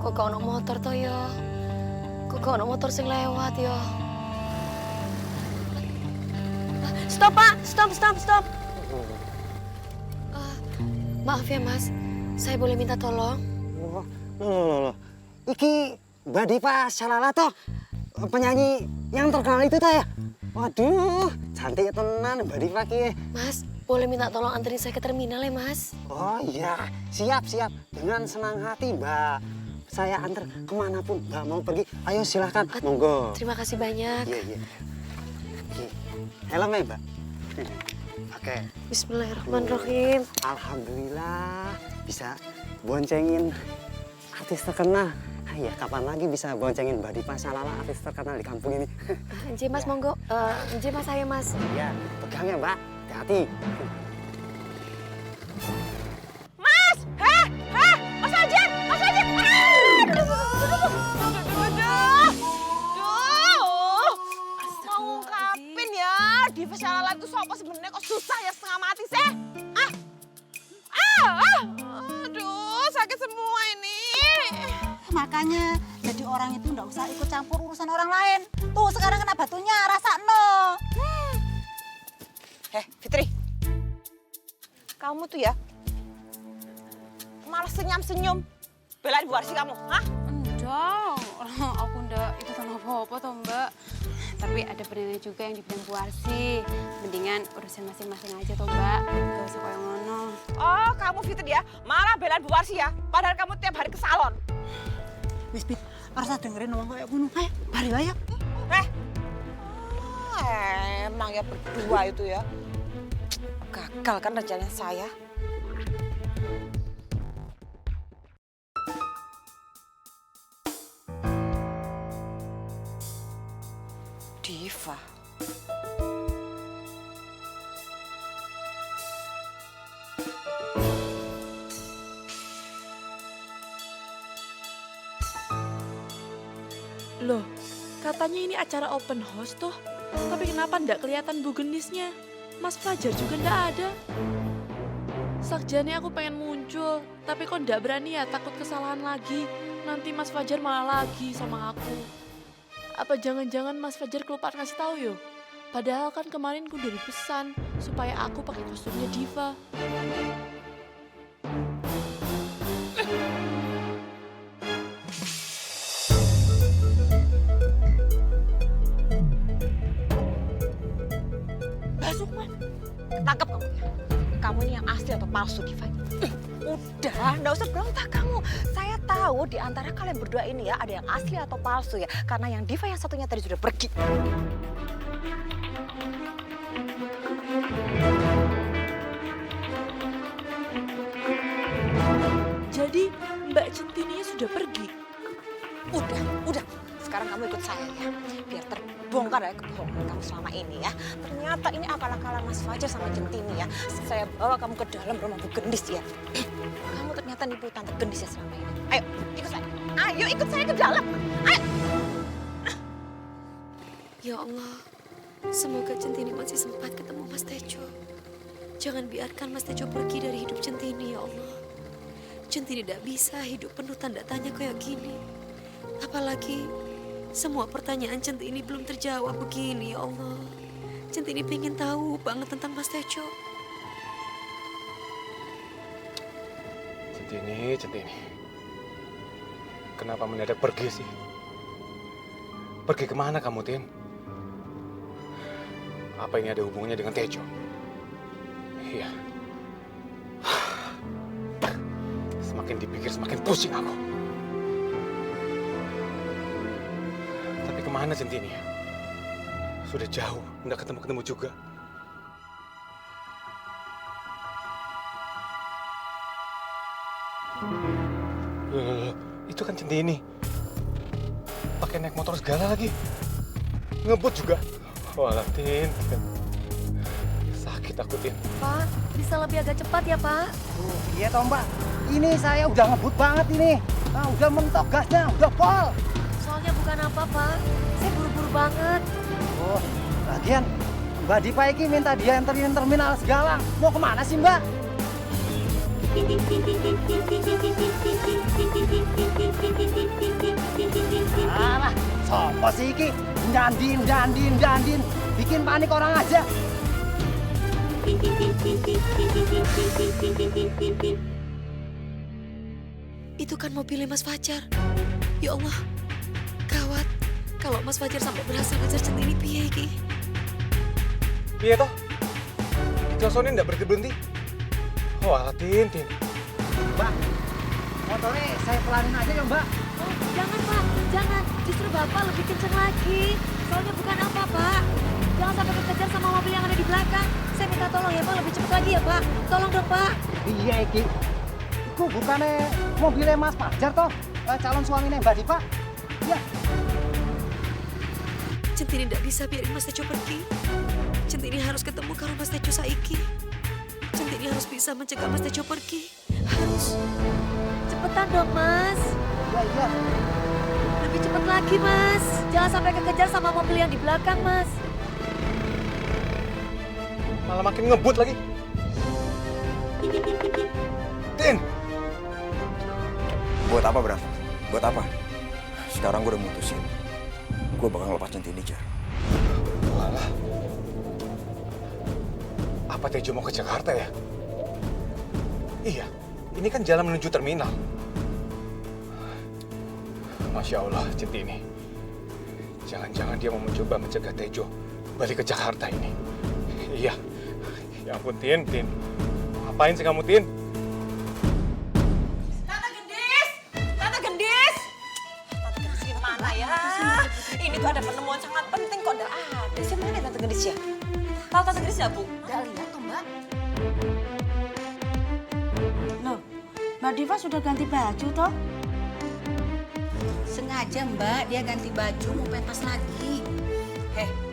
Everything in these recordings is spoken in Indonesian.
Kok gak ono motor to yo? Kok gak ono motor sing lewat yo? Stop, Pak! Stop! Maaf ya, Mas. Saya boleh minta tolong? Loh. Iki Mbak Diva Shalala toh? Penyanyi yang terkenal itu toh ya? Waduh, cantik tenan Mbak Diva ki. Mas, boleh minta tolong anterin saya ke terminal ya, Mas? Oh iya, siap. Dengan senang hati, Mbak. Saya antar kemanapun Mbak mau pergi. Ayo silahkan, monggo. Terima kasih banyak. Iya. Helmnya, Mbak. Oke. Bismillahirrahmanirrahim. Alhamdulillah bisa boncengin artis terkenal. Ya, kapan lagi bisa boncengin Mbak Diva Shalala, artis terkenal di kampung ini. Nje, Mas, monggo. Nje, Mas, saya, Mas. Ya, pegang ya, Mbak. Hati-hati. Mas! Mas Fajar! Mau ngungkapin ya, Diva Shalala itu sopo sebenarnya kok susah ya setengah mati sih? Aduh, sakit semua ini. Makanya jadi orang itu nggak usah ikut campur urusan orang lain. Tuh sekarang kena batunya, rasa no. Fitri, kamu tuh ya malah senyum-senyum belain Bu Arsi kamu, hah? Enggak, aku enggak ikutan apa-apa toh Mbak. Tapi ada benernya juga yang dibilang Bu Arsi. Mendingan urusin masing-masing aja toh Mbak. Gak usah kayak ngono. Oh, kamu Fitri ya malah belain Bu Arsi ya, padahal kamu tiap hari ke salon. Wis, Bit, harus dengerin ngomong kayak gunung. Ayo, bari ayo. Emang ya berdua itu ya. Gagal kan rencana saya. Diva. Loh, katanya ini acara open house toh. Tapi kenapa ndak kelihatan Bu Genisnya? Mas Fajar juga ndak ada. Sakjane aku pengen muncul, tapi kok ndak berani ya, takut kesalahan lagi. Nanti Mas Fajar malah lagi sama aku. Apa jangan-jangan Mas Fajar kelupaan ngasih tahu yo? Padahal kan kemarin ku udah dipesan supaya aku pakai kostumnya Diva. Tangkap kamu ya. Kamu ini yang asli atau palsu, Diva? Udah, nggak usah berontak kamu. Saya tahu di antara kalian berdua ini ya ada yang asli atau palsu ya. Karena yang Diva yang satunya tadi sudah pergi. Jadi Mbak Centininya sudah pergi. Udah. Sekarang kamu ikut saya ya. Biar terbongkar ya kebohongan kamu selama ini ya. Ternyata ini akal-akalan Mas Fajar sama Centini ya. Saya bawa kamu ke dalam rumah Bu Gendis ya. Kamu ternyata nipu Tante Gendis ya selama ini. Ayo, ikut saya. Ayo, ikut saya ke dalam. Ayo. Ya Allah, semoga Centini masih sempat ketemu Mas Tejo. Jangan biarkan Mas Tejo pergi dari hidup Centini, ya Allah. Centini tidak bisa hidup penuh tanda tanya kayak gini. Apalagi semua pertanyaan Centini belum terjawab begini, ya Allah. Centini pengen tahu banget tentang Mas Tejo. Centini. Kenapa mendadak pergi sih? Pergi kemana kamu, Tin? Apa ini ada hubungannya dengan Tejo? Iya. Semakin dipikir semakin pusing aku. Tapi kemana Centini? Sudah jauh, nggak ketemu-ketemu juga. Loh, itu kan Centini. Pakai naik motor segala lagi. Ngebut juga. Walah, Tin. Sakit aku, Tin. Pak, bisa lebih agak cepat ya, Pak? Iya toh Mbak, ini saya udah ngebut banget ini. Nah, udah mentok gasnya, udah pol. Soalnya bukan apa, Pak. Saya buru-buru banget. Oh, lagian Mbak Diva ini minta dia anterin terminal segala. Mau kemana sih Mbak? Apa sih iki? Dandin. Bikin panik orang aja. Itu kan mobilnya Mas Fajar. Ya Allah, gawat. Kalau Mas Fajar sampai berhasil ngejar Centini piye iki? Piye toh? Josonin nggak berhenti-berhenti. Oh, alah, Tin. Mbak, motornya saya pelanin aja ya Mbak. Oh, jangan Pak, jangan. Justru Bapak lebih kenceng lagi. Soalnya bukan apa Pak. Jangan sampai kekejar sama mobil yang ada di belakang. Saya minta tolong ya Pak, lebih cepat lagi ya Pak. Tolong dong Pak. Iya iki. Iku bukannya mobilnya Mas Fajar toh? Calon suaminya Mbak Diva. Iya. Centini tidak bisa biarin Mas Tejo pergi. Centini harus ketemu karo Mas Tejo saiki. Centini harus bisa mencegah Mas Tejo pergi. Harus. Cepetan dong Mas. Iya. Lebih cepat lagi Mas. Jangan sampai kekejar sama mobil yang di belakang Mas. Malah makin ngebut lagi. Tin! Buat apa, Bram? Buat apa? Sekarang gue udah mutusin. Gue bakal ngelepas Centini, Jar. Walah. Apa Tejo mau ke Jakarta ya? Iya, ini kan jalan menuju terminal. Masya Allah, Centini. Jangan-jangan dia mau mencoba mencegah Tejo balik ke Jakarta ini. Iya. Ya ampun, Tin. Ngapain sih kamu, Tin? Tante Gendis gimana ya? Ini tuh ada penemuan sangat penting kok nggak ada sih. Mana Tante Gendis ya? Tahu Tante Gendis ya, Bu? Nggak lihat tuh Mbak. Loh, Mbak Diva sudah ganti baju toh? Sengaja Mbak, dia ganti baju mau pentas lagi.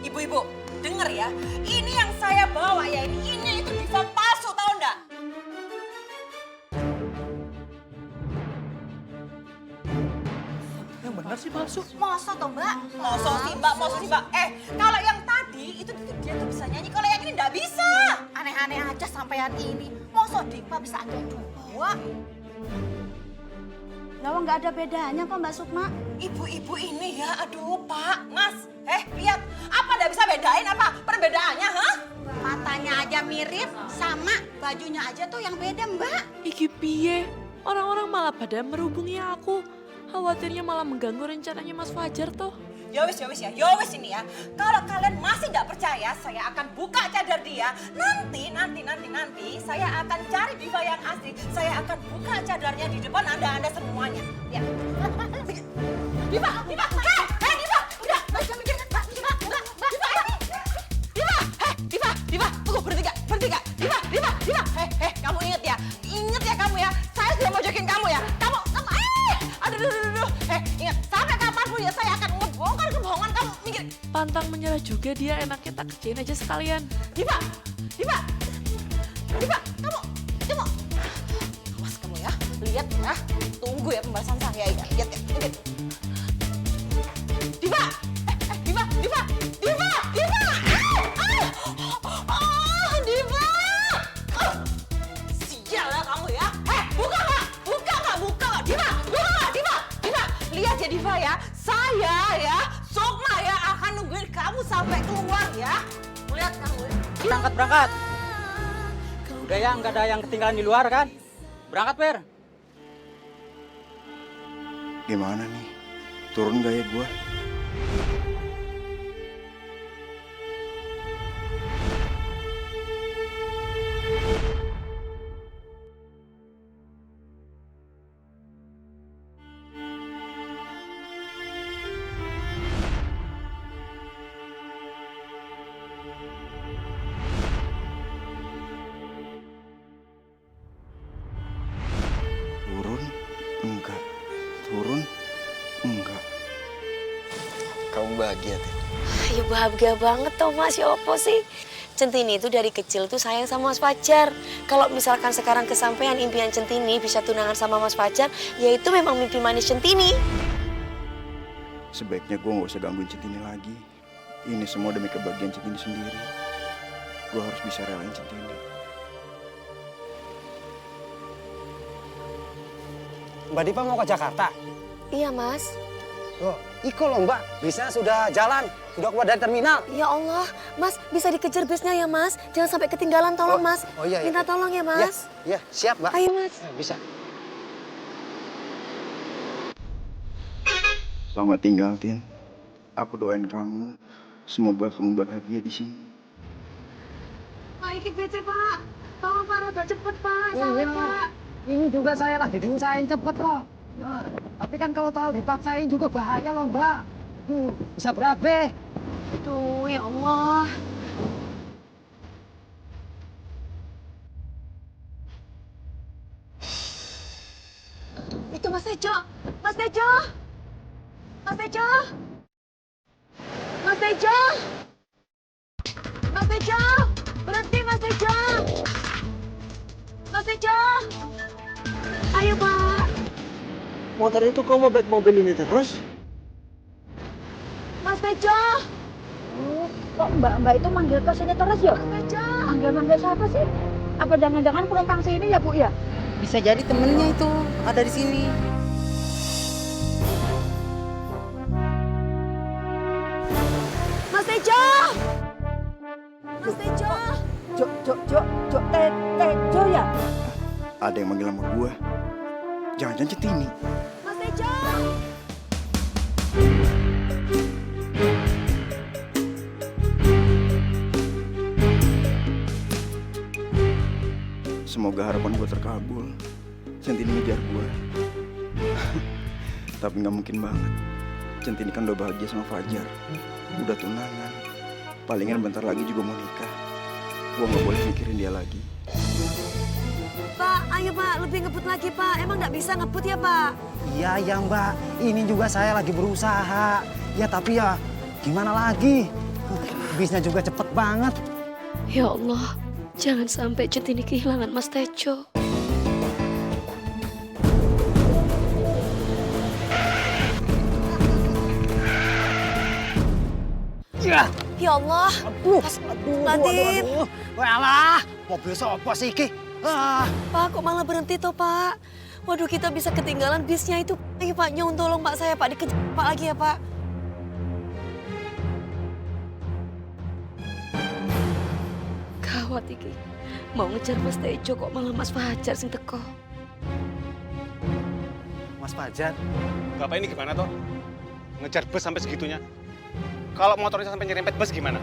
Ibu-ibu, denger ya. Ini yang saya bawa ya, ini itu diva palsu, tahu nggak? Yang benar sih palsu. Masa toh Mbak? Masa sih mbak. Kalau yang tadi itu dia tuh bisa nyanyi, kalau yang ini nggak bisa. Aneh-aneh aja sampean ini. Masa Diva bisa ada dua? Lawa nggak ada bedanya kok Mbak Sukma. Ibu-ibu ini ya, aduh Pak, Mas. Lihat, apa nggak bisa bedain apa perbedaannya, hah? Matanya aja mirip, sama bajunya aja tuh yang beda Mbak. Iki piye? Orang-orang malah pada merhubungi aku. Khawatirnya malah mengganggu rencananya Mas Fajar toh. Ya wis ini ya. Kalau kalian masih nggak percaya, saya akan buka cadar dia. Nanti saya akan cari diva yang asli. Saya akan buka cadarnya di depan Anda semuanya. Ya. Diva, Diva, udah, nggak usah mikir, Diva, Diva, tunggu, berhenti gak, Diva, kamu inget ya kamu ya, saya sudah mojokin kamu ya, aduh, ingat, sampai kapanpun ya saya akan ngebongkar kebohongan kamu, mikir. Pantang menyerah juga dia, enaknya tak kerjain aja sekalian. Diva, kamu, awas kamu ya, lihat ya, tunggu ya pembahasan saya ya, lihat ya, lihat. Diva, Diva, Diva, sial ya kamu ya, buka nggak, Diva, lihat ya Diva ya, saya ya, Sukma ya akan nungguin kamu sampai keluar ya, lihat kamu ya. Berangkat. Udah ya, nggak ada yang ketinggalan di luar kan? Berangkat, Per. Gimana nih? Turun gak ya gue? Turun? Enggak. Kamu bahagia, Tin? Ya bahagia banget toh Mas, ya apa sih? Centini itu dari kecil tuh sayang sama Mas Fajar. Kalau misalkan sekarang kesampaian impian Centini bisa tunangan sama Mas Fajar, ya itu memang mimpi manis Centini. Sebaiknya gue gak usah gangguin Centini lagi. Ini semua demi kebahagiaan Centini sendiri. Gue harus bisa relain Centini. Mbak Diva mau ke Jakarta? Iya Mas. Loh, Iko loh Mbak, bisnya sudah jalan, sudah keluar dari terminal. Ya Allah, Mas bisa dikejar busnya ya Mas. Jangan sampai ketinggalan, tolong Mas. Oh iya. Minta tolong ya Mas. Iya, siap Mbak. Ayo Mas. Bisa. Selamat tinggal, Tin. Aku doain kamu, semoga kamu bahagia di sini. Pak, ini BC Pak. Tolong Pak, rada cepet Pak. Iya, Pak. Ini juga saya lagi diusahain cepet kok. Tapi kan kalau tahu dipaksain juga bahaya loh Mbak. Bisa berabe. Aduh, ya Allah. Itu Mas Tejo. Mas Tejo. Mas Tejo. Mas Tejo. Mas Tejo. Berhenti Mas Tejo. Mas Tejo. Ayo Pak. Motor itu kok mau back mobil ini terus? Mas Tejo. Kok mbak-mbak itu manggil ke sini terus ya? Mas Tejo. Manggil-manggil siapa sih? Apa jangan-jangan penumpang sini ya Bu ya? Bisa jadi temennya itu ada di sini. Mas Tejo. Mas Tejo. Tejo ya? Ada yang manggil nama gua. Jangan-jangan Centini. Mas Tejo. Semoga harapan gue terkabul. Centini ngejar gue. Tapi nggak mungkin banget. Centini kan udah bahagia sama Fajar. Udah tunangan. Palingan bentar lagi juga mau nikah. Gue nggak boleh mikirin dia lagi. Pak, ayo Pak, lebih ngebut lagi Pak. Emang nggak bisa ngebut ya Pak? Iya Mbak, ini juga saya lagi berusaha. Ya tapi ya gimana lagi? Bisnya juga cepet banget. Ya Allah, jangan sampai Centini kehilangan Mas Tejo. Ya Allah, Latif. Walah, mobil sopo sih iki? Pak, kok malah berhenti toh Pak? Waduh, kita bisa ketinggalan bisnya itu. Ayo Pak, Nyong tolong Pak saya Pak, dikejar Pak lagi ya Pak. Gawat iki. Mau ngejar Mas Tejo kok malah Mas Fajar sing teko. Mas Fajar, Bapak ini gimana toh? Ngejar bus sampai segitunya? Kalau motornya sampai nyerempet bus gimana?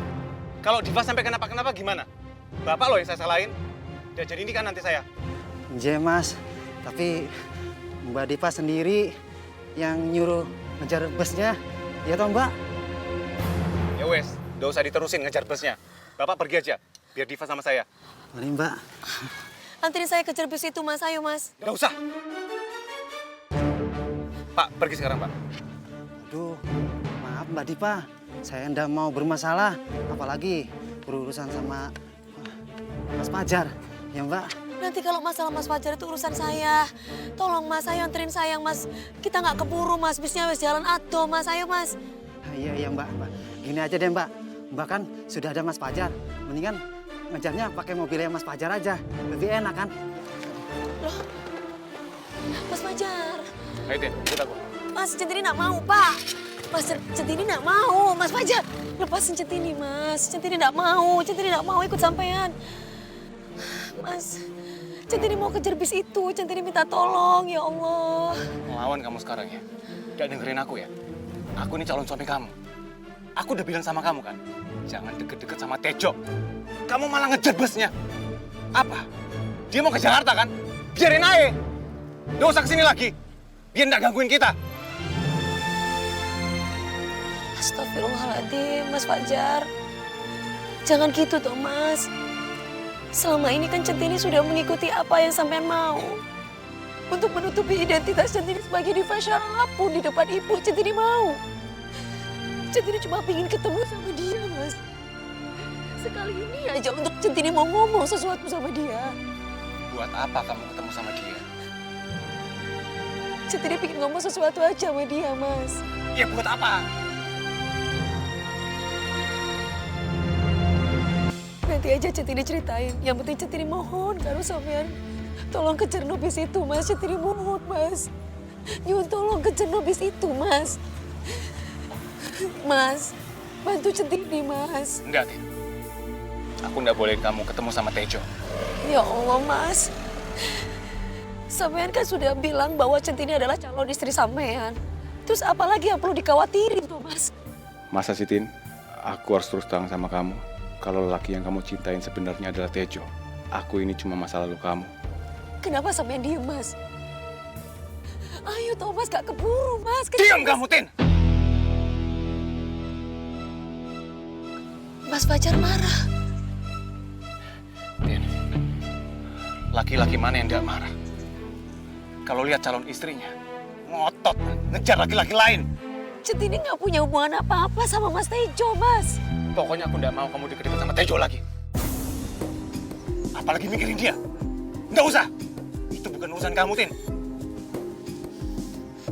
Kalau Diva sampai kenapa-kenapa gimana? Bapak loh yang saya salahin. Udah jadi ini kan nanti saya. Nje Mas, tapi Mbak Diva sendiri yang nyuruh ngejar busnya, ya toh Mbak? Ya wes, udah usah diterusin ngejar busnya. Bapak pergi aja, biar Diva sama saya. Mari Mbak. Anterin saya kejar bus itu Mas, ayo Mas. Nggak usah. Pak, pergi sekarang Pak. Aduh, maaf Mbak Diva. Saya ndak mau bermasalah, apalagi berurusan sama Mas Fajar, ya Mbak. Nanti kalau masalah Mas Fajar itu urusan saya. Tolong Mas, ayo anterin saya Mas. Kita nggak keburu Mas, bisnya wes jalan ado Mas, ayo Mas. Iya Mbak. Gini aja deh Mbak, Mbak kan sudah ada Mas Fajar. Mendingan ngejarnya pakai mobilnya Mas Fajar aja, lebih enak kan? Loh, Mas Fajar. Ayo Tin, ikut aku. Mas, Centini nggak mau Pak. Mas, Centini nggak mau. Mas Fajar, lepasin Centini Mas. Centini nggak mau ikut sampean. Mas, Centini mau kejar bis itu. Centini minta tolong, ya Allah. Ngelawan kamu sekarang ya? Gak dengerin aku ya? Aku ini calon suami kamu. Aku udah bilang sama kamu kan, jangan deket-deket sama Tejo. Kamu malah ngejar busnya. Apa? Dia mau ke Jakarta kan? Biarin aja. Gak usah kesini lagi. Biar nggak gangguin kita. Astagfirullahaladzim, Mas Fajar. Jangan gitu toh, Mas. Selama ini kan Centini sudah mengikuti apa yang sampean mau. Untuk menutupi identitas Centini sebagai Diva Syara pun di depan ibu, Centini mau. Centini cuma ingin ketemu sama dia, Mas. Sekali ini aja untuk Centini mau ngomong sesuatu sama dia. Buat apa kamu ketemu sama dia? Centini pengen ngomong sesuatu aja sama dia, Mas. Ya buat apa? Nanti aja Centini ceritain. Yang penting Centini mohon kalau sampean tolong kejar nobis itu, Mas. Centini mohon, Mas. Nyun tolong kejar nobis itu, Mas. Mas, bantu Centini, Mas. Enggak, Tin. Aku nggak bolehin kamu ketemu sama Tejo. Ya Allah, Mas. Sampean kan sudah bilang bahwa Centini adalah calon istri sampean. Terus apalagi yang perlu dikhawatirin tuh, Mas? Masa sih, Tin? Aku harus terus terang sama kamu. Kalau lelaki yang kamu cintain sebenarnya adalah Tejo. Aku ini cuma masa lalu kamu. Kenapa sampean diem, Mas? Ayo, Thomas, gak keburu, Mas. Diam kamu, Tin! Mas Fajar marah. Tin, laki-laki mana yang nggak marah? Kalau lihat calon istrinya, ngotot, ngejar laki-laki lain. Centini nggak punya hubungan apa-apa sama Mas Tejo, Mas. Pokoknya aku nggak mau kamu deket-deket sama Tejo lagi. Apalagi mikirin dia. Nggak usah. Itu bukan urusan kamu, Tin.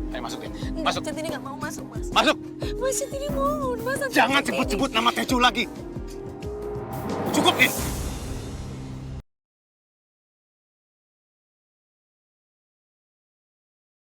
Ayo masuk, Tin. Masuk. Centini nggak mau masuk, Mas. Masuk. Mas, Centini mohon, Mas. Jangan sebut-sebut nama Tejo lagi. Cukup, Tin.